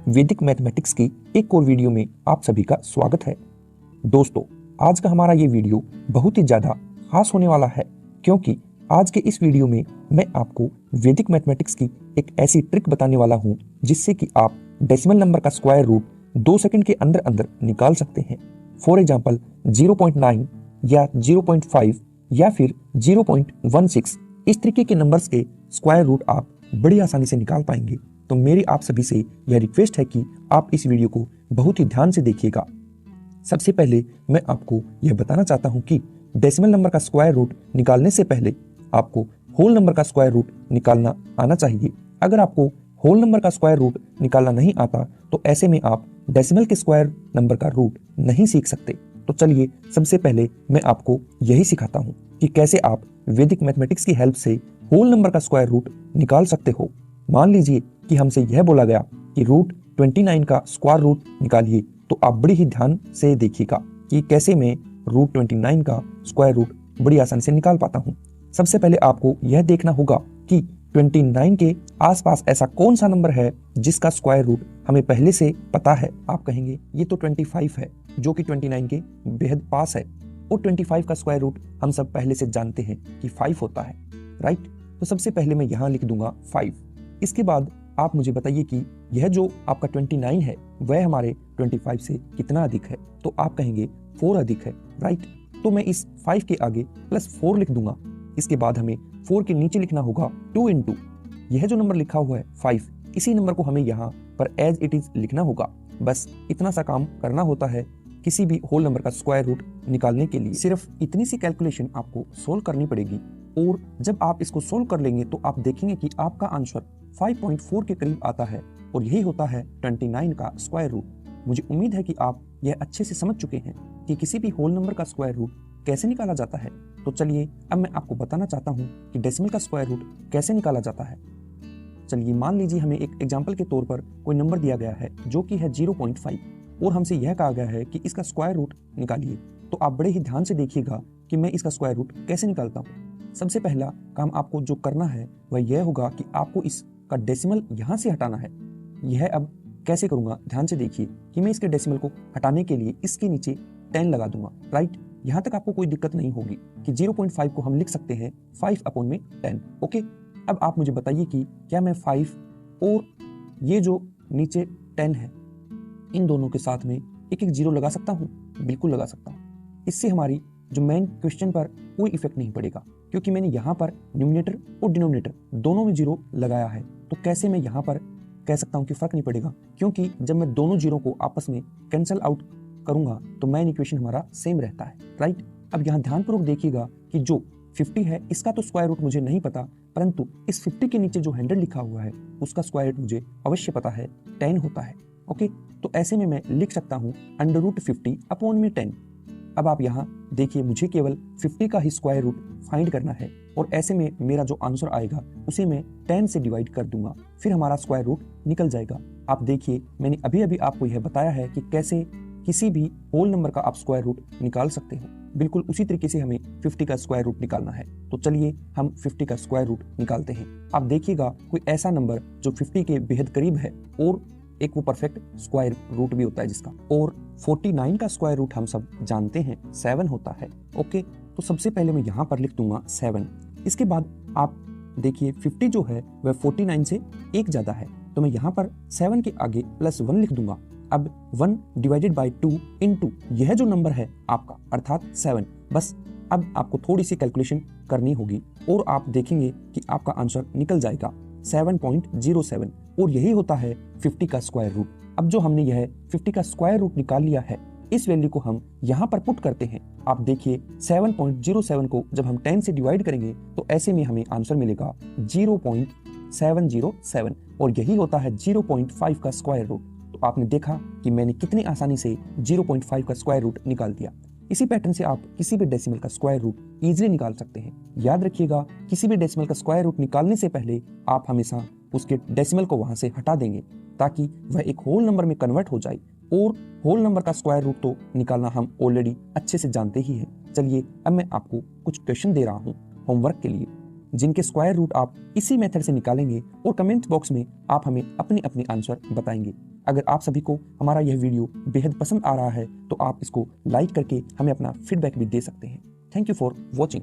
वैदिक मैथमेटिक्स की एक और वीडियो में आप सभी का स्वागत है। दोस्तों, आज का हमारा ये वीडियो बहुत ही ज़्यादा खास होने वाला है, क्योंकि आज के इस वीडियो में मैं आपको वैदिक मैथमेटिक्स की एक ऐसी ट्रिक बताने वाला हूँ जिससे कि आप डेसिमल नंबर का स्क्वायर रूट 2 सेकंड के अंदर अंदर निकाल सकते हैं। फॉर एग्जाम्पल 0.9 या 0.5 या फिर 0.16 इस तरीके के नंबर्स के स्क्वायर रूट आप बड़ी आसानी से निकाल पाएंगे। तो मेरी आप सभी से यह रिक्वेस्ट है कि आप इस वीडियो को बहुत ही ध्यान से देखिएगा। सबसे पहले मैं आपको यह बताना चाहता हूं कि डेसिमल नंबर का स्क्वायर रूट निकालने से पहले आपको होल नंबर का स्क्वायर रूट निकालना आना चाहिए। अगर आपको होल नंबर का स्क्वायर रूट निकालना नहीं आता तो ऐसे में आप डेसिमल के स्क्वायर नंबर का रूट नहीं सीख सकते। तो चलिए सबसे पहले मैं आपको यही सिखाता हूं कि कैसे आप वैदिक मैथमेटिक्स की हेल्प से होल नंबर का स्क्वायर रूट निकाल सकते हो। मान लीजिए कि हमसे यह बोला गया कि रूट 29 का स्क्वायर रूट निकालिए, तो आप बड़ी ही ध्यान से देखिएगा कि कैसे मैं रूट 29 का स्क्वायर रूट बड़ी आसानी से निकाल पाता हूँ। सबसे पहले आपको यह देखना होगा कि 29 के आसपास ऐसा कौन सा नंबर है जिसका स्क्वायर रूट हमें पहले से पता है। आप कहेंगे ये तो 25 है, जो कि 29 के बेहद पास है, और 25 का स्क्वायर रूट हम सब पहले से जानते हैं कि 5 होता है, राइट। तो सबसे पहले मैं यहाँ लिख दूंगा 5। इसके बाद आप मुझे बताइए कि यह जो आपका 29 है वह हमारे 25 से कितना अधिक है। तो आप कहेंगे 4 अधिक है, राइट। तो मैं इस 5 के आगे +4 लिख दूंगा। इसके बाद हमें 4 के नीचे लिखना होगा 2 × यह जो नंबर लिखा हुआ है 5, इसी नंबर को हमें यहाँ पर एज इट इज लिखना होगा। बस इतना सा काम करना होता है किसी भी होल नंबर का स्क्वायर रूट निकालने के लिए। सिर्फ इतनी सी कैलकुलेशन आपको सोल्व करनी पड़ेगी, और जब आप इसको सोल्व कर लेंगे तो आप देखेंगे कि आपका आंसर 5.4 के करीब आता है, और यही होता है 29 का स्क्वायर रूट। मुझे उम्मीद है कि आप यह अच्छे से समझ चुके हैं कि किसी भी होल नंबर का स्क्वायर रूट कैसे निकाला जाता है। तो चलिए अब मैं आपको बताना चाहता हूँ कि डेसिमल का स्क्वायर रूट कैसे निकाला जाता है। चलिए मान लीजिए हमें एक एग्जाम्पल के तौर पर कोई नंबर दिया गया है जो कि है 0.5, और हमसे यह कहा गया है कि इसका स्क्वायर रूट निकालिए। तो आप बड़े ही ध्यान से देखिएगा कि मैं इसका स्क्वायर रूट कैसे निकालता हूँ। सबसे पहला काम आपको जो करना है वह यह होगा कि आपको इसका डेसिमल यहाँ से हटाना है। यह अब कैसे करूँगा, ध्यान से देखिए कि मैं इसके डेसिमल को हटाने के लिए इसके नीचे 10 लगा दूंगा, राइट। यहाँ तक आपको कोई दिक्कत नहीं होगी कि 0.5 को हम लिख सकते हैं 5/10, ओके। अब आप मुझे बताइए कि क्या मैं 5 और ये जो नीचे 10 है इन दोनों के साथ में एक एक जीरो लगा सकता हूँ? बिल्कुल लगा सकता हूँ। इससे हमारी जो मेन क्वेश्चन पर कोई इफेक्ट नहीं पड़ेगा, क्योंकि मैंने यहाँ पर न्यूमरेटर और डिनोमिनेटर दोनों में जीरो लगाया है। तो कैसे मैं यहाँ पर कह सकता हूँ कि फर्क नहीं पड़ेगा, क्योंकि जब मैं दोनों जीरो को आपस में कैंसल आउट करूंगा तो मेन इक्वेशन हमारा सेम रहता है, राइट। अब यहाँ ध्यानपूर्वक देखिएगा कि जो 50 है इसका तो स्क्वायर रूट मुझे नहीं पता, परंतु इस 50 के नीचे जो 100 लिखा हुआ है उसका स्क्वायर रूट मुझे अवश्य पता है, 10 होता है, ओके। तो ऐसे में मैं लिख सकता हूँ √50/10। अब आप यहाँ देखिए, मुझे केवल 50 का ही स्क्वायर रूट फाइंड करना है, और ऐसे में मेरा जो आंसर आएगा उसे मैं 10 से डिवाइड कर दूंगा, फिर हमारा स्क्वायर रूट निकल जाएगा। आप देखिए मैंने अभी अभी आपको यह बताया है कि कैसे किसी भी होल नंबर का आप स्क्वायर रूट निकाल सकते हो। बिल्कुल उसी तरीके से हमें 50 का स्क्वायर रूट निकालना है। तो चलिए हम 50 का स्क्वायर रूट निकालते हैं। आप देखिएगा कोई ऐसा नंबर जो 50 के बेहद करीब है, और एक वो परफेक्ट स्क्वायर रूट भी होता है जिसका, और 49 का स्क्वायर रूट हम सब जानते हैं 7 होता है, ओके। तो सबसे पहले मैं यहाँ पर लिख दूंगा 7। इसके बाद आप देखिए 50 जो है वह 49 से एक ज्यादा है, तो मैं यहाँ पर 7 के आगे +1 लिख दूंगा। अब 1 / 2 × यह जो नंबर है आपका अर्थात 7। बस अब आपको थोड़ी सी कैलकुलेशन करनी होगी और आप देखेंगे कि आपका आंसर निकल जाएगा 7.07, और यही होता है 50 का स्क्वायर रूट। अब जो हमने यह 50 का स्क्वायर रूट निकाल लिया है, इस वैल्यू को हम यहाँ पर पुट करते हैं। आप देखिए 7.07 को जब हम 10 से डिवाइड करेंगे तो ऐसे में हमें आंसर मिलेगा 0.707, और यही होता है 0.5 का स्क्वायर रूट। तो आपने देखा कि मैंने कितनी आसानी से 0.5 का स्क्वायर रूट निकाल दिया। इसी पैटर्न से आप किसी भी डेसिमल का स्क्वायर रूट इजीली निकाल सकते हैं। याद रखिएगा, किसी भी डेसिमल का स्क्वायर रूट निकालने से पहले आप हमेशा उसके डेसिमल को वहां से हटा देंगे, ताकि वह एक होल नंबर में कन्वर्ट हो जाए, और होल नंबर का स्क्वायर रूट तो निकालना हम ऑलरेडी अच्छे से जानते ही हैं। चलिए अब मैं आपको कुछ क्वेश्चन दे रहा हूँ होमवर्क के लिए। जिनके स्क्वायर रूट आप इसी मेथड से निकालेंगे और कमेंट बॉक्स में आप हमें अपने अपने आंसर बताएंगे। अगर आप सभी को हमारा यह वीडियो बेहद पसंद आ रहा है तो आप इसको लाइक करके हमें अपना फीडबैक भी दे सकते हैं। Thank you for watching.